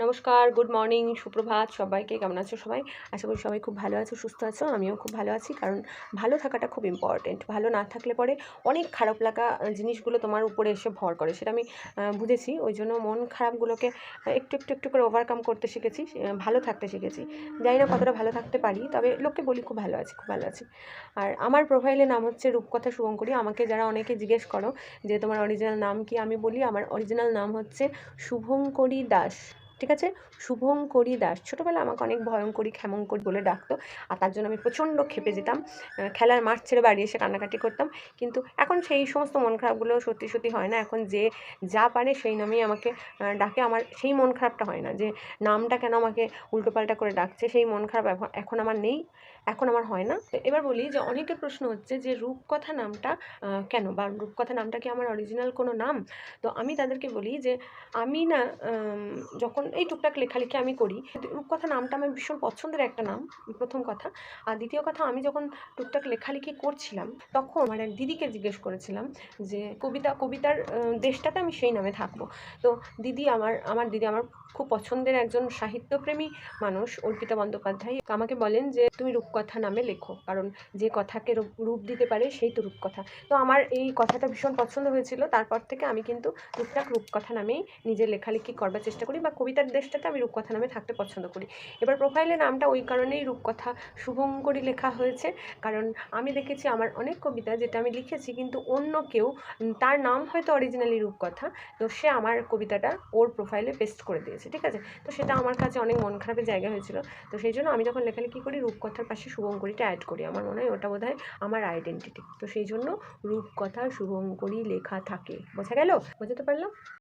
নমস্কার, good morning, সুপ্রভাত সবাইকে। কেমন আছো সবাই? আশা করি সবাই খুব ভালো আছো, সুস্থ আছো। আমিও খুব ভালো আছি, কারণ ভালো থাকাটা খুব ইম্পর্টেন্ট। ভালো না থাকলে পরে অনেক খারাপ লাগা জিনিসগুলো তোমার উপরে এসে ভর করে, সেটা আমি বুঝেছি। ওই জন্য মন খারাপগুলোকে একটু একটু একটু করে ওভারকাম করতে শিখেছি, ভালো থাকতে শিখেছি। জানি না কতটা ভালো থাকতে পারি, তবে লোককে বলি খুব ভালো আছি, খুব ভালো আছি। আর আমার প্রোফাইলের নাম হচ্ছে রূপকথা শুভঙ্করী। আমাকে যারা অনেকে জিজ্ঞেস করো যে তোমার অরিজিনাল নাম কি, আমি বলি আমার অরিজিনাল নাম হচ্ছে শুভঙ্করী দাস। ঠিক আছে, শুভঙ্করী দাস। ছোটোবেলায় আমাকে অনেক ভয়ঙ্করী ক্ষেমঙ্করী বলে ডাকতো, আর তার জন্য আমি প্রচণ্ড ক্ষেপে যেতাম, খেলার মাঠ ছেড়ে বাড়ি এসে কান্নাকাটি করতাম। কিন্তু এখন সেই সমস্ত মন খারাপগুলো সত্যি সত্যি হয় না। এখন যে যা পারে সেই নামেই আমাকে ডাকে। আমার সেই মন খারাপটা হয় না যে নামটা কেন আমাকে উল্টোপাল্টা করে ডাকছে, সেই মন খারাপ এখন আমার নেই, এখন আমার হয় না। এবার বলি যে অনেকের প্রশ্ন হচ্ছে যে রূপকথা নামটা কেন, বা রূপকথা নামটা কি আমার অরিজিনাল কোনো নাম? তো আমি তাদেরকে বলি যে আমি না যখন এই টুকটাক লেখালেখি আমি করি, রূপকথা নামটা আমার ভীষণ পছন্দের একটা নাম, প্রথম কথা। আর দ্বিতীয় কথা, আমি যখন টুকটাক লেখালেখি করছিলাম তখন আমার এক দিদিকে জিজ্ঞেস করেছিলাম যে কবিতার দেশটাতে আমি সেই নামে থাকবো। তো দিদি আমার দিদি আমার খুব পছন্দের একজন সাহিত্যপ্রেমী মানুষ, অর্পিতা বন্দ্যোপাধ্যায়, আমাকে বলেন যে তুমি রূপকথা নামে লেখো, কারণ যে কথাকে রূপ দিতে পারে সেই তো রূপকথা। তো আমার এই কথাটা ভীষণ পছন্দ হয়েছিল। তারপর থেকে আমি কিন্তু টুকটাক রূপকথা নামেই নিজের লেখালেখি করবার চেষ্টা করি, বা কবিতার দেশটাতে আমি রূপকথা নামে থাকতে পছন্দ করি। এবার প্রোফাইলে নামটা ওই কারণেই রূপকথা শুভঙ্করী লেখা হয়েছে, কারণ আমি দেখেছি আমার অনেক কবিতা যেটা আমি লিখেছি, কিন্তু অন্য কেউ, তার নাম হয়তো অরিজিনালি রূপকথা, তো সে আমার কবিতাটা ওর প্রোফাইলে পেস্ট করে দিয়েছে। ঠিক আছে, তো সেটা আমার কাছে অনেক মন খারাপের জায়গা হয়েছিল। তো সেই জন্য আমি যখন লেখালেখি করি রূপকথার পাশে শুভঙ্করীটা অ্যাড করি, আমার মনে হয় ওটা বোধহয় আমার আইডেন্টিটি। তো সেই জন্য রূপকথা শুভঙ্করী লেখা থাকে। বোঝা গেল? বোঝাতে পারলাম?